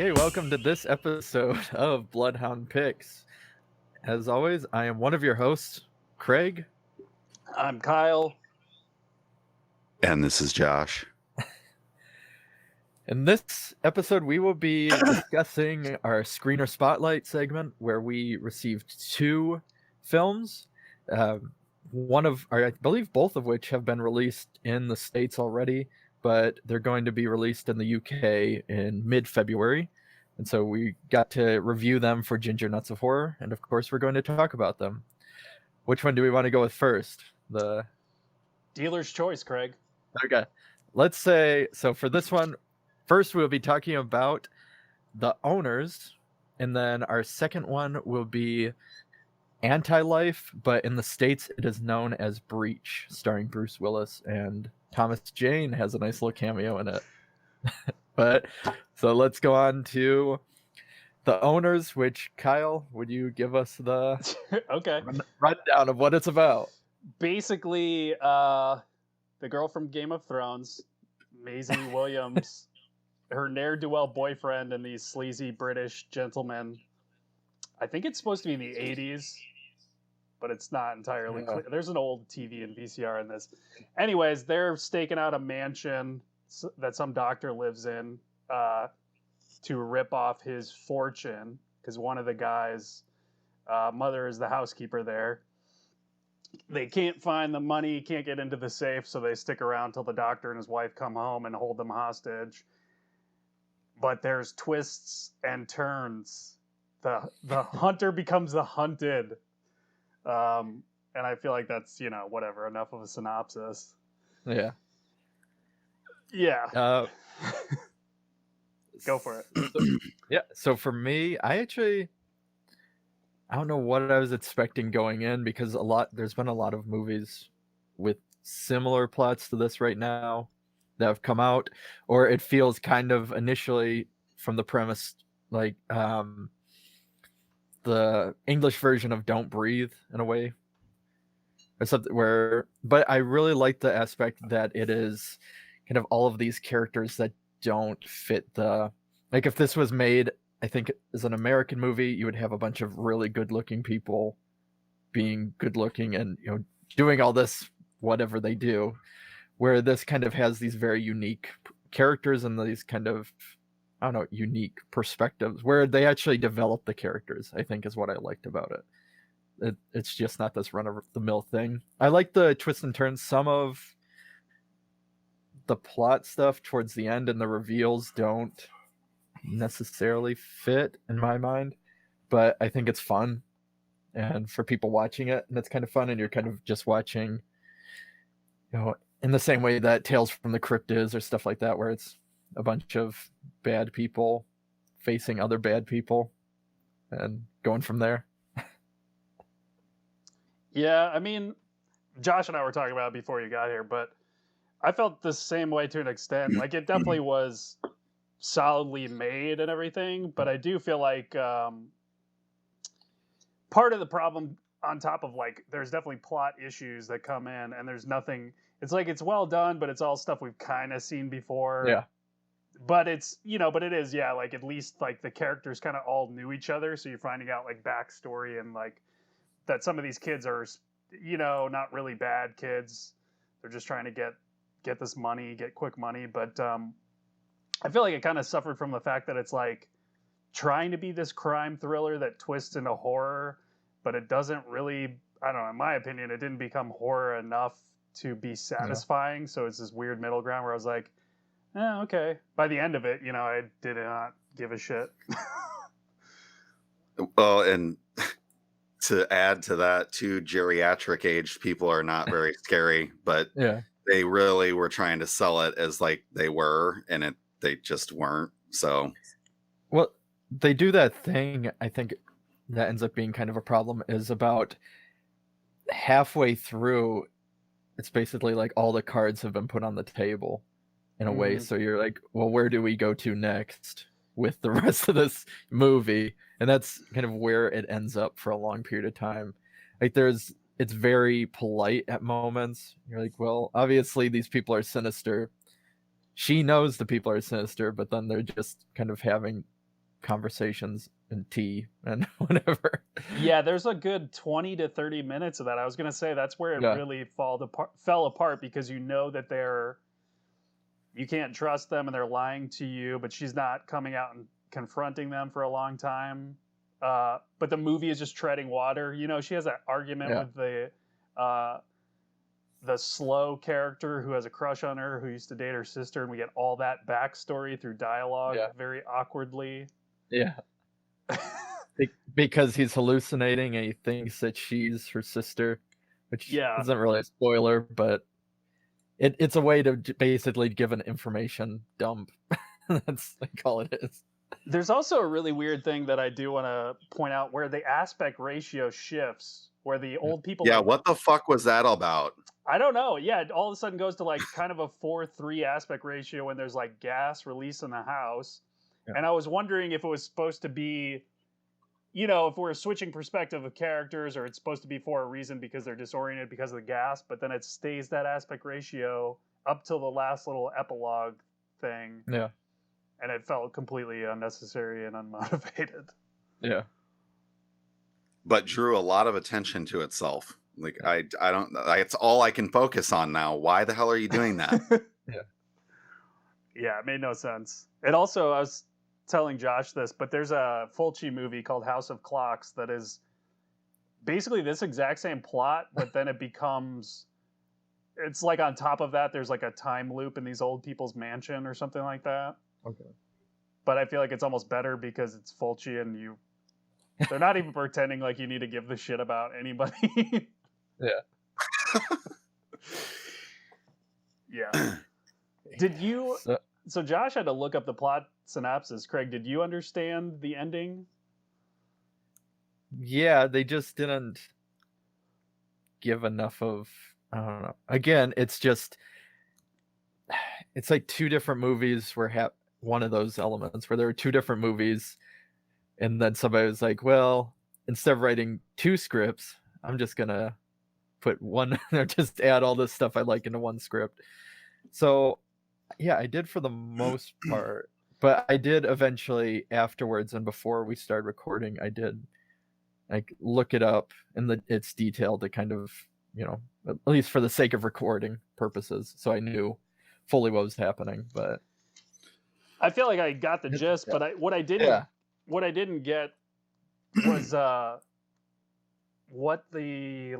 Okay, welcome to this episode of Bloodhound Pix. As always, I am one of your hosts, Craig. I'm Kyle. And this is Josh. In this episode, we will be discussing our Screener Spotlight segment, where we received two films. I believe both of which have been released in the States already, but they're going to be released in the UK in mid-February. And so we got to review them for Ginger Nuts of Horror, and of course we're going to talk about them. Which one do we want to go with first? The dealer's choice, Craig. Okay. Let's say, so for this one, first we'll be talking about The Owners, and then our second one will be Anti-Life, but in the States it is known as Breach, starring Bruce Willis, and Thomas Jane has a nice little cameo in it. But so let's go on to The Owners, which, Kyle, would you give us the okay rundown of what it's about? Basically, the girl from Game of Thrones, Maisie Williams, her ne'er-do-well boyfriend, and these sleazy British gentlemen. I think it's supposed to be in the 80s, but it's not entirely clear. There's an old TV and VCR in this. Anyways, they're staking out a mansion that some doctor lives in to rip off his fortune, because one of the guys' mother is the housekeeper there. They can't find the money, can't get into the safe, so they stick around till the doctor and his wife come home and hold them hostage. But there's twists and turns. The hunter becomes the hunted. And I feel like that's, whatever, enough of a synopsis. Yeah. Yeah. Go for it. So for me, I don't know what I was expecting going in, because there's been a lot of movies with similar plots to this right now that have come out, or it feels kind of initially from the premise like the English version of Don't Breathe in a way, or something but I really like the aspect that it is kind of all of these characters that don't fit like if this was made, I think, as an American movie, you would have a bunch of really good-looking people being good-looking and doing all this whatever they do, where this kind of has these very unique characters and these kind of, I don't know, unique perspectives where they actually develop the characters, I think, is what I liked about it. It's just not this run-of-the-mill thing. I like the twists and turns. Some of the plot stuff towards the end and the reveals don't necessarily fit in my mind, but I think it's fun, and for people watching it, and it's kind of fun, and you're kind of just watching, in the same way that Tales from the Crypt is, or stuff like that, where it's a bunch of bad people facing other bad people and going from there. Yeah, I mean, Josh and I were talking about it before you got here, but I felt the same way to an extent. Like, it definitely was solidly made and everything, but I do feel like part of the problem, on top of, like, there's definitely plot issues that come in, and there's nothing, it's like, it's well done, but it's all stuff we've kind of seen before. Yeah. But it's, but it is, yeah, like, at least, like, the characters kind of all knew each other, so you're finding out, like, backstory, and, like, that some of these kids are, not really bad kids. They're just trying to get this money, get quick money, but I feel like it kind of suffered from the fact that it's like trying to be this crime thriller that twists into horror, but it doesn't really, I don't know, in my opinion, it didn't become horror enough to be satisfying. Yeah. So it's this weird middle ground where I was like, okay. By the end of it, I did not give a shit. Well, and to add to that, too, geriatric aged people are not very scary, but they really were trying to sell it as like they were, and they just weren't. So, well, they do that thing, I think, that ends up being kind of a problem, is about halfway through, it's basically like all the cards have been put on the table in a way. So you're like, well, where do we go to next with the rest of this movie? And that's kind of where it ends up for a long period of time. Like, it's very polite at moments. You're like, well, obviously these people are sinister. She knows the people are sinister, but then they're just kind of having conversations and tea and whatever. Yeah, there's a good 20 to 30 minutes of that. I was gonna say that's where it really fell apart because you know that you can't trust them and they're lying to you, but she's not coming out and confronting them for a long time. But the movie is just treading water. You know, she has that argument with the slow character who has a crush on her, who used to date her sister, and we get all that backstory through dialogue very awkwardly. Yeah. Because he's hallucinating and he thinks that she's her sister, which isn't really a spoiler, but it's a way to basically give an information dump. That's like all it is. There's also a really weird thing that I do want to point out where the aspect ratio shifts, where the old people... Yeah, what the fuck was that about? I don't know. Yeah, it all of a sudden goes to like kind of a 4:3 aspect ratio when there's like gas release in the house. Yeah. And I was wondering if it was supposed to be, you know, if we're switching perspective of characters, or it's supposed to be for a reason because they're disoriented because of the gas, but then it stays that aspect ratio up till the last little epilogue thing. Yeah. And it felt completely unnecessary and unmotivated. Yeah. But drew a lot of attention to itself. Like, I don't, it's all I can focus on now. Why the hell are you doing that? Yeah, it made no sense. It also, I was telling Josh this, but there's a Fulci movie called House of Clocks that is basically this exact same plot, but then it becomes, it's like on top of that, there's like a time loop in these old people's mansion or something like that. Okay. But I feel like it's almost better because it's Fulci and they're not even pretending like you need to give the shit about anybody. Yeah. Yeah. Did you... So Josh had to look up the plot synopsis. Craig, did you understand the ending? Yeah, they just didn't give enough of... I don't know. Again, it's like two different movies where one of those elements where there were two different movies, and then somebody was like, well, instead of writing two scripts, I'm just gonna put one or just add all this stuff I like into one script. So yeah, I did for the most part, but I did eventually afterwards, and before we started recording, I did like look it up in its detail to kind of, you know, at least for the sake of recording purposes, so I knew fully what was happening. But I feel like I got the gist, but what I didn't get was what the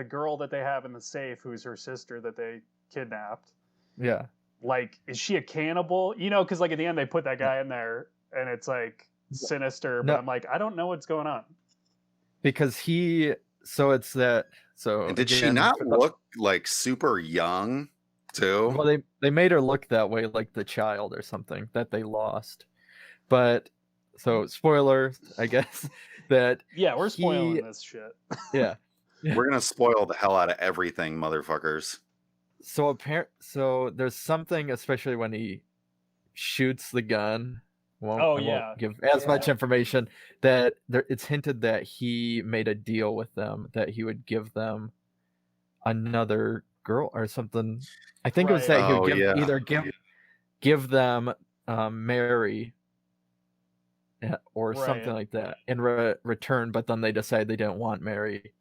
girl that they have in the safe, who's her sister that they kidnapped. Yeah. Like, is she a cannibal? You know, because like at the end they put that guy in there and it's like sinister, but I'm like, I don't know what's going on. Because it's that. So and did she not look like super young too? Well, they made her look that way, like the child or something that they lost. But so spoiler, I guess, that we're spoiling this shit. Yeah. We're gonna spoil the hell out of everything, motherfuckers. So there's something, especially when he shoots the gun. I won't give as much information, that it's hinted that he made a deal with them that he would give them another girl or something. I think it was that he would give them Mary or something like that in return, but then they decided they didn't want Mary.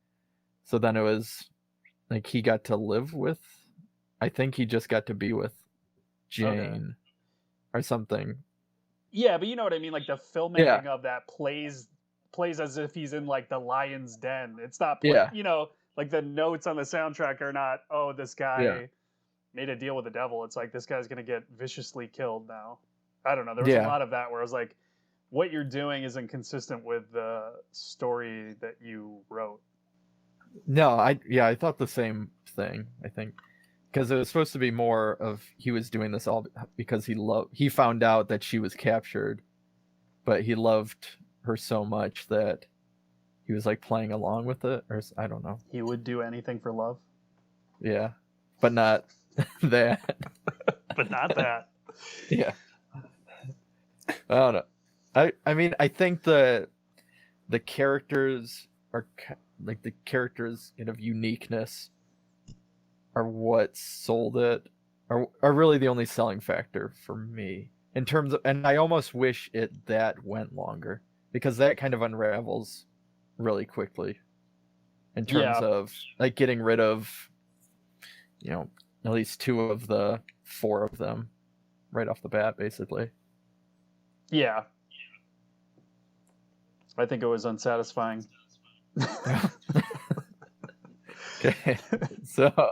So then it was like he got to live with, I think he just got to be with Jane or something. Yeah, but you know what I mean? Like the filmmaking of that plays as if he's in like the lion's den. It's not, you know, like the notes on the soundtrack are not, oh, this guy made a deal with the devil. It's like, this guy's going to get viciously killed now. I don't know. There was a lot of that where I was like, what you're doing isn't consistent with the story that you wrote. No, I thought the same thing, I think. Because it was supposed to be more of he was doing this all because he found out that she was captured, but he loved her so much that he was like playing along with it, or I don't know. He would do anything for love. Yeah, but not that. But not that. Yeah. I don't know. I mean, I think the characters are like the characters' kind of uniqueness are what sold it, are really the only selling factor for me. in terms of, and I almost wish that went longer, because that kind of unravels really quickly in terms of like getting rid of, you know, at least 2 of the 4 of them right off the bat, basically. Yeah. I think it was unsatisfying. Okay. So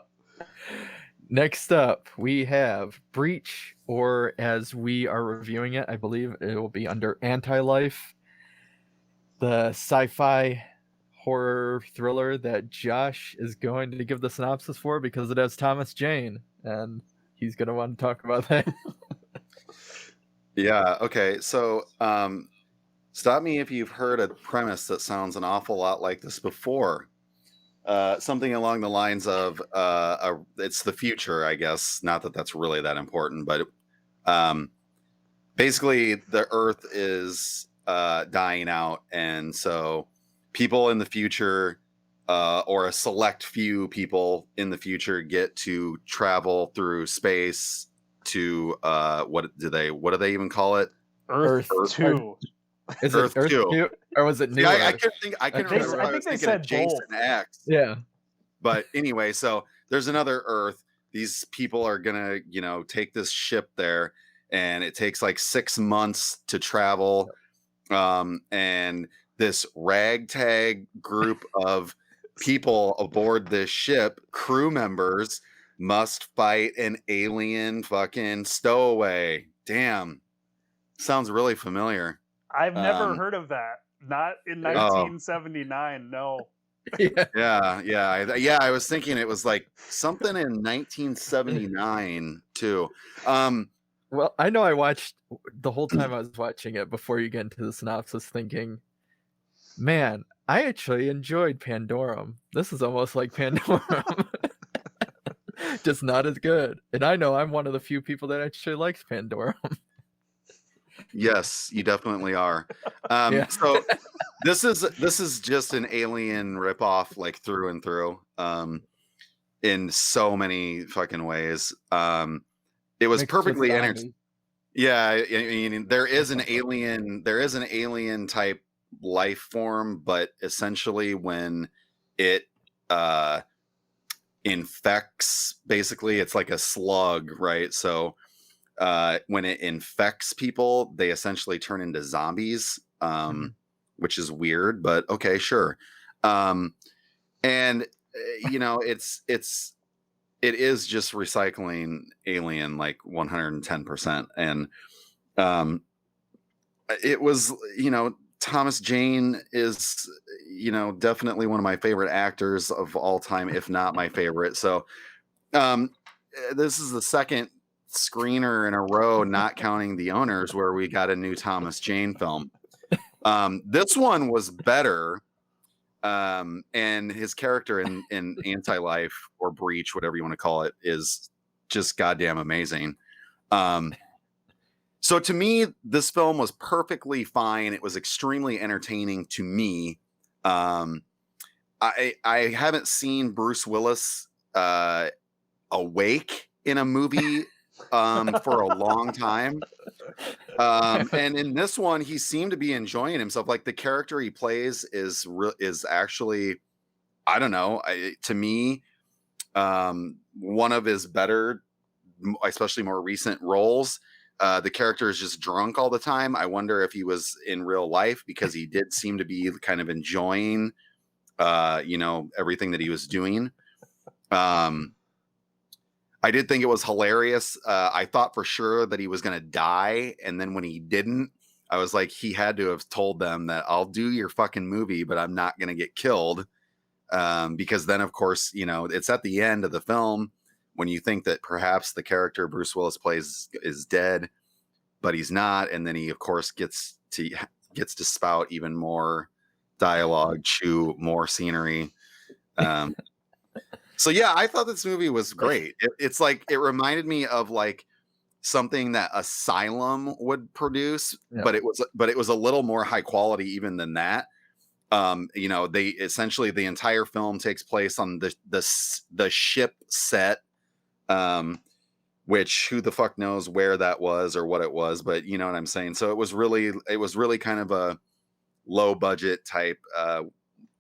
next up, we have Breach, or as we are reviewing it, I believe it will be under Anti-Life, the sci-fi horror thriller that Josh is going to give the synopsis for because it has Thomas Jane, and he's going to want to talk about that. Yeah, okay. So, stop me if you've heard a premise that sounds an awful lot like this before. Something along the lines of it's the future, I guess. Not that that's really that important, but basically the Earth is dying out, and so people in the future, or a select few people in the future, get to travel through space to what do they even call it? Earth 2. Is Earth it Earth 2? Or was it New I Earth? I couldn't remember. I think they said Jason both. X. Yeah. But anyway, so there's another Earth. These people are gonna, take this ship there, and it takes like 6 months to travel. And this ragtag group of people aboard this ship, crew members, must fight an alien fucking stowaway. Damn. Sounds really familiar. I've never heard of that. Not in 1979, no. Yeah. I was thinking it was like something in 1979 too. Well, I know I watched the whole time I was watching it before you get into the synopsis thinking, man, I actually enjoyed Pandorum. This is almost like Pandorum. Just not as good. And I know I'm one of the few people that actually likes Pandorum. Yes, you definitely are. So this is just an alien ripoff, like through and through, in so many fucking ways. It was perfectly entertaining. Yeah, I mean, there is an alien type life form, but essentially when it infects, basically it's like a slug, right? So when it infects people, they essentially turn into zombies, which is weird, but okay, sure. And it is just recycling Alien like 110%. And it was, Thomas Jane is, definitely one of my favorite actors of all time, if not my favorite. So this is the second screener in a row, not counting The Owners, where we got a new Thomas Jane film. This one was better. And his character in Anti-Life or Breach, whatever you want to call it, is just goddamn amazing. So to me, this film was perfectly fine. It was extremely entertaining to me. I haven't seen Bruce Willis awake in a movie for a long time. And in this one, he seemed to be enjoying himself. Like the character he plays is actually, I don't know, to me, one of his better, especially more recent roles. The character is just drunk all the time. I wonder if he was in real life, because he did seem to be kind of enjoying, everything that he was doing. I did think it was hilarious. I thought for sure that he was going to die. And then when he didn't, I was like, he had to have told them that I'll do your fucking movie, but I'm not going to get killed. Because then, of course, it's at the end of the film when you think that perhaps the character Bruce Willis plays is dead, but he's not. And then he, of course, gets to spout even more dialogue, chew more scenery. So yeah, I thought this movie was great. It's like, it reminded me of like something that Asylum would produce, but it was a little more high quality even than that. They essentially, the entire film takes place on the ship set. which who the fuck knows where that was or what it was, but you know what I'm saying. So it was really kind of a low budget type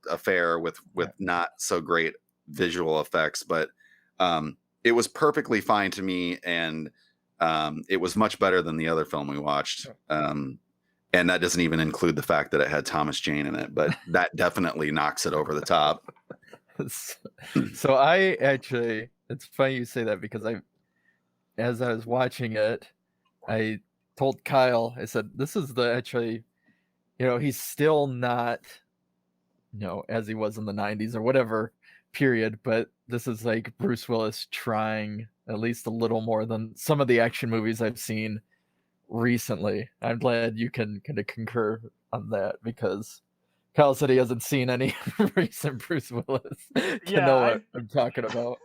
affair with not so great visual effects, but it was perfectly fine to me, and it was much better than the other film we watched. And that doesn't even include the fact that it had Thomas Jane in it, but that definitely knocks it over the top. So I actually, it's funny you say that, because as I was watching it, I told Kyle, I said, this is actually, he's still not, as he was in the 90s or whatever period, but this is like Bruce Willis trying at least a little more than some of the action movies I've seen recently. I'm glad you can kind of concur on that, because Kyle said he hasn't seen any recent Bruce Willis to know what I'm talking about.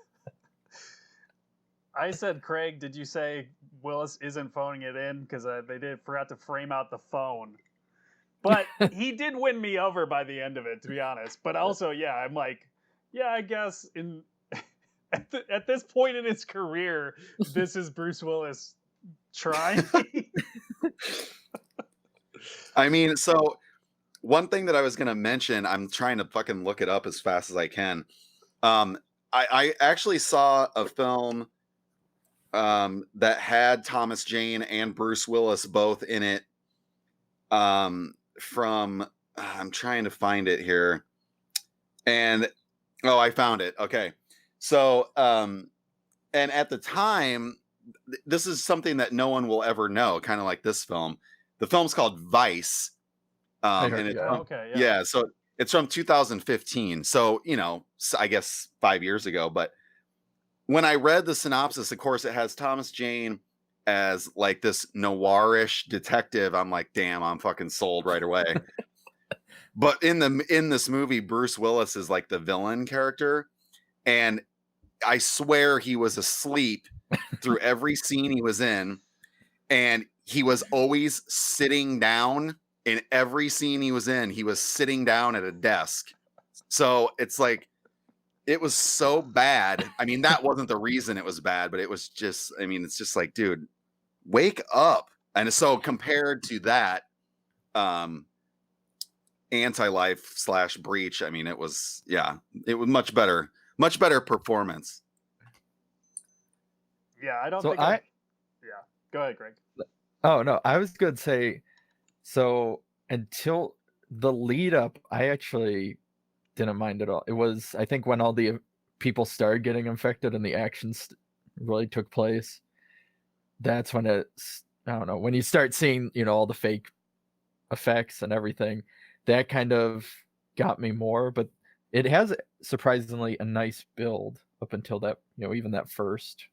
I said, Craig, did you say Willis isn't phoning it in? Because they forgot to frame out the phone. But he did win me over by the end of it, to be honest. But also, I'm like, I guess at this point in his career, this is Bruce Willis trying. I mean, so one thing that I was going to mention, I'm trying to fucking look it up as fast as I can. I actually saw a film that had Thomas Jane and Bruce Willis both in it. From I'm trying to find it here, and I found it. Okay, so and at the time, this is something that no one will ever know, kind of like this film. The film's called Vice, and it's so it's from 2015, so I guess 5 years ago. But when I read the synopsis, of course, it has Thomas Jane as like this noirish detective. I'm like, damn, I'm fucking sold right away. But in this movie, Bruce Willis is like the villain character, and I swear he was asleep through every scene he was in, and he was always sitting down. In every scene he was in, he was sitting down at a desk. So it's like, it was so bad. I mean, that wasn't the reason it was bad, but it was just, I mean, it's just like, dude, wake up. And so compared to that, Anti-Life / Breach, I mean, it was much better performance. Yeah, I don't so think yeah. Go ahead, Greg. Oh, no, I was going to say, so until the lead up, I actually didn't mind at all. It was, I think, when all the people started getting infected and the actions really took place, that's when it's, I don't know, when you start seeing, all the fake effects and everything, that kind of got me more. But it has surprisingly a nice build up until that, even that first,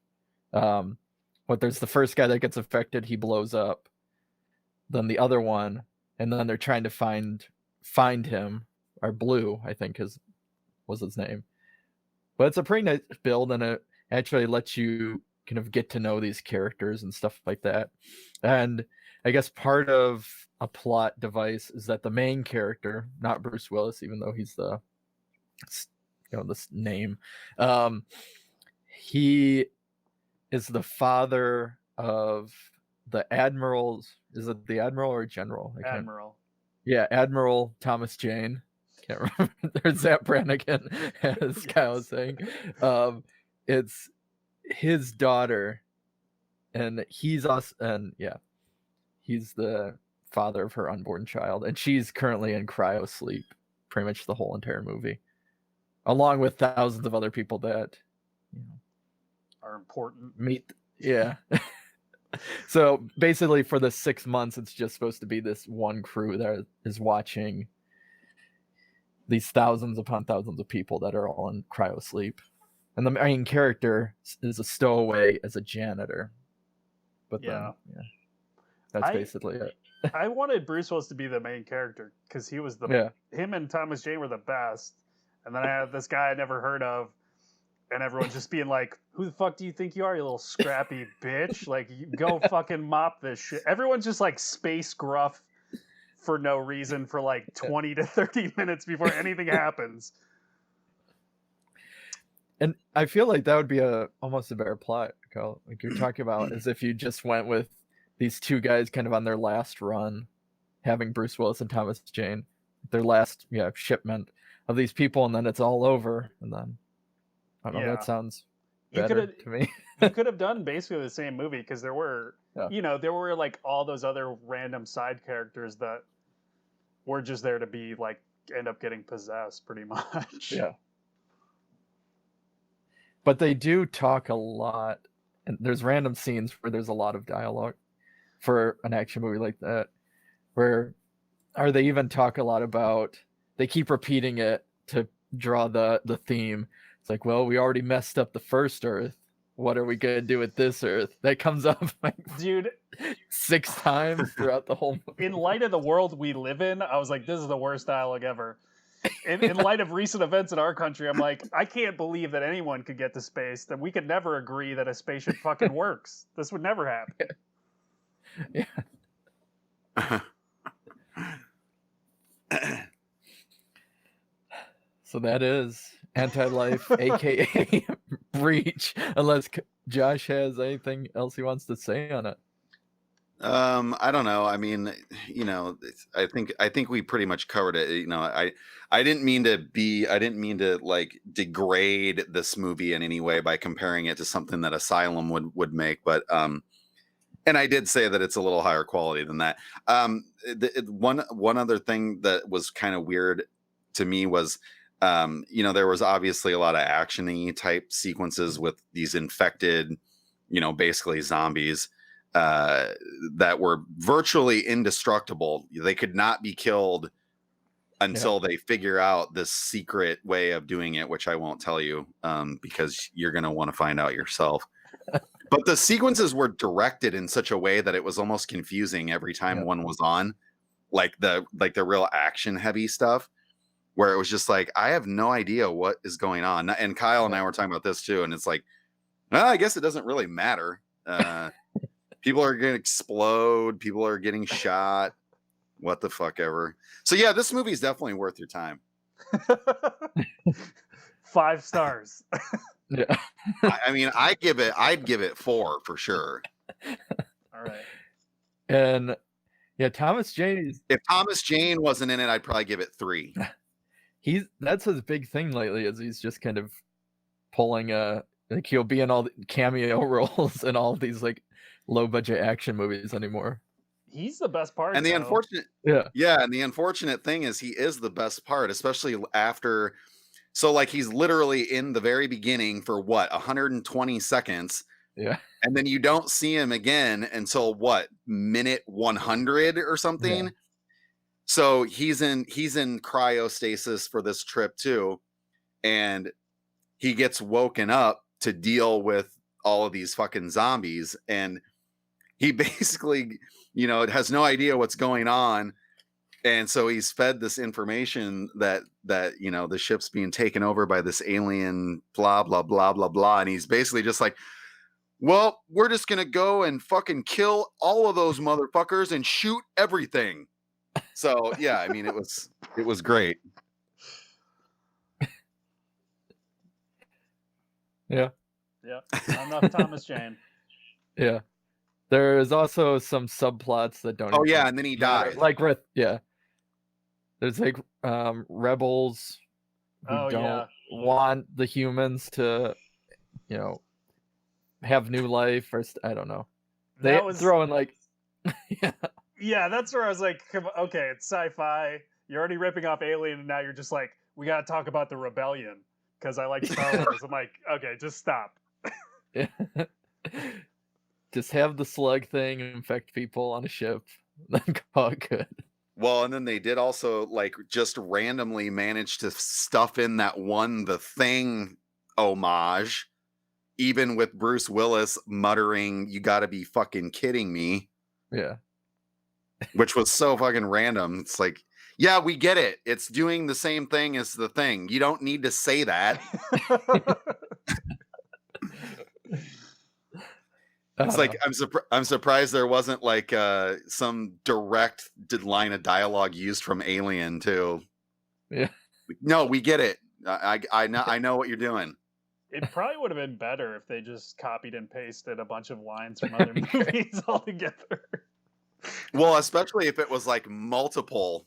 there's the first guy that gets affected, he blows up, then the other one, and then they're trying to find him, or Blue, I think was his name. But it's a pretty nice build, and it actually lets you kind of get to know these characters and stuff like that. And I guess part of a plot device is that the main character, not Bruce Willis, even though he's the, this name, he is the father of the admiral's, is it the admiral or general? Admiral. Yeah, Admiral Thomas Jane. Can't remember. There's Zap Brannigan, as Kyle was saying. It's his daughter, and he's the father of her unborn child, and she's currently in cryo sleep pretty much the whole entire movie, along with thousands of other people that are important. So basically, for the 6 months, it's just supposed to be this one crew that is watching these thousands upon thousands of people that are all in cryo sleep. And the main character is a stowaway as a janitor. But that's basically it. I wanted Bruce Willis to be the main character, because he was him and Thomas Jane were the best. And then I had this guy I never heard of, and everyone's just being like, who the fuck do you think you are, you little scrappy bitch? Like, you go fucking mop this shit. Everyone's just like space gruff for no reason for like 20 to 30 minutes before anything happens. And I feel like that would be almost a better plot, Kyle. Like you're talking about as if you just went with these two guys kind of on their last run, having Bruce Willis and Thomas Jane, their last shipment of these people, and then it's all over, and then I don't know. That sounds better to me. You could have done basically the same movie because there were, there were like all those other random side characters that were just there to be like end up getting possessed, pretty much. Yeah. But they do talk a lot, and there's random scenes where there's a lot of dialogue for an action movie like that, they even talk a lot about, they keep repeating it to draw the theme. It's like, well, we already messed up the first Earth. What are we going to do with this Earth? That comes up like, dude, 6 times throughout the whole movie. In light of the world we live in, I was like, this is the worst dialogue ever. In light of recent events in our country, I'm like, I can't believe that anyone could get to space, that we could never agree that a spaceship fucking works. This would never happen. Yeah. So that is Anti-Life, aka Breach, unless Josh has anything else he wants to say on it. I don't know. I mean, I think we pretty much covered it. I didn't mean to like degrade this movie in any way by comparing it to something that Asylum would make, but and I did say that it's a little higher quality than that. One other thing that was kind of weird to me was, there was obviously a lot of action-y type sequences with these infected, basically zombies that were virtually indestructible. They could not be killed until they figure out this secret way of doing it, which I won't tell you because you're going to want to find out yourself. But the sequences were directed in such a way that it was almost confusing every time one was on, like the real action heavy stuff, where it was just like, I have no idea what is going on. And Kyle and I were talking about this too, and it's like, well, I guess it doesn't really matter. People are going to explode. People are getting shot. What the fuck ever. So yeah, this movie is definitely worth your time. 5 stars. Yeah. I mean, I'd give it 4 for sure. All right. And Thomas Jane. If Thomas Jane wasn't in it, I'd probably give it 3. That's his big thing lately, is he's just kind of pulling like he'll be in all the cameo roles in all of these like low budget action movies anymore. He's the best part. And the unfortunate thing is he is the best part, especially after. So like he's literally in the very beginning for 120 seconds. Yeah. And then you don't see him again until minute 100 or something. Yeah. So he's in cryostasis for this trip too. And he gets woken up to deal with all of these fucking zombies. And he basically, has no idea what's going on. And so he's fed this information that the ship's being taken over by this alien, blah, blah, blah, blah, blah. And he's basically just like, well, we're just going to go and fucking kill all of those motherfuckers and shoot everything. So, yeah, I mean, it was great. Yeah. Yeah. Enough Thomas Jane. Yeah. There is also some subplots that don't. Oh, yeah. And then he died. Like, there's like rebels who don't want the humans to, have new life. Or I don't know. They throw in like, yeah, that's where I was like, okay, it's sci-fi. You're already ripping off Alien, and now you're just like, we got to talk about the rebellion because I like Star Wars. I'm like, okay, just stop. Just have the slug thing infect people on a ship. Then call it good. Well, and then they did also like just randomly manage to stuff in that The Thing homage, even with Bruce Willis muttering, "You got to be fucking kidding me." Yeah. Which was so fucking random. It's like, yeah, we get it. It's doing the same thing as The Thing. You don't need to say that. It's like I'm surprised there wasn't like some direct line of dialogue used from Alien too. Yeah. No, we get it. I know what you're doing. It probably would have been better if they just copied and pasted a bunch of lines from other movies all together. Well, especially if it was like multiple.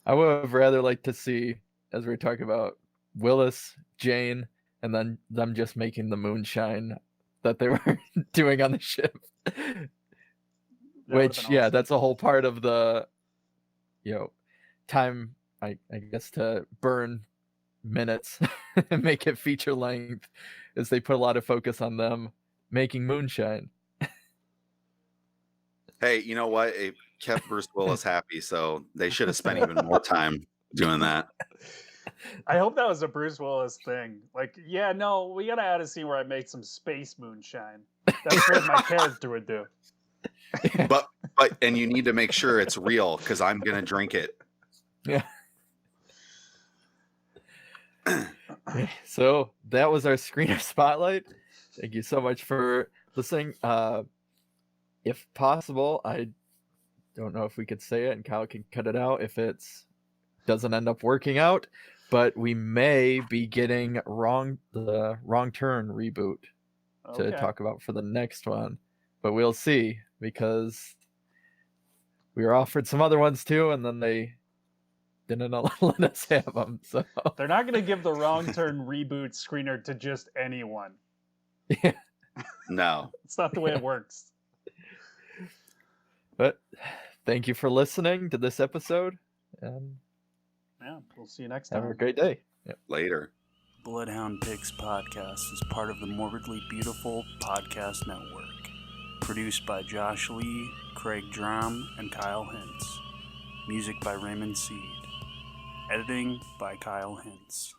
I would have rather liked to see, as we were talking about, Willis, Jane, and then them just making the moonshine that they were doing on the ship. Which, yeah, awesome. That's a whole part of the, time, I guess, to burn minutes and make it feature length, is they put a lot of focus on them making moonshine. Hey, you know what? It kept Bruce Willis happy, so they should have spent even more time doing that. I hope that was a Bruce Willis thing. Like, yeah, no, we gotta add a scene where I make some space moonshine. That's what my character would do. But and you need to make sure it's real, because I'm gonna drink it. Yeah. So that was our screener spotlight. Thank you so much for listening. If possible, I don't know if we could say it and Kyle can cut it out if it doesn't end up working out, but we may be getting the Wrong Turn reboot to talk about for the next one, but we'll see, because we were offered some other ones too, and then they didn't let us have them. So they're not going to give the Wrong Turn reboot screener to just anyone. Yeah. No, it's not the way it works. But thank you for listening to this episode, and yeah, we'll see you next time. Have a great day. Yep. Later. Bloodhound Pix podcast is part of the Morbidly Beautiful podcast network. Produced by Josh Lee, Craig Draheim, and Kyle Hintz. Music by Raymond Seed. Editing by Kyle Hintz.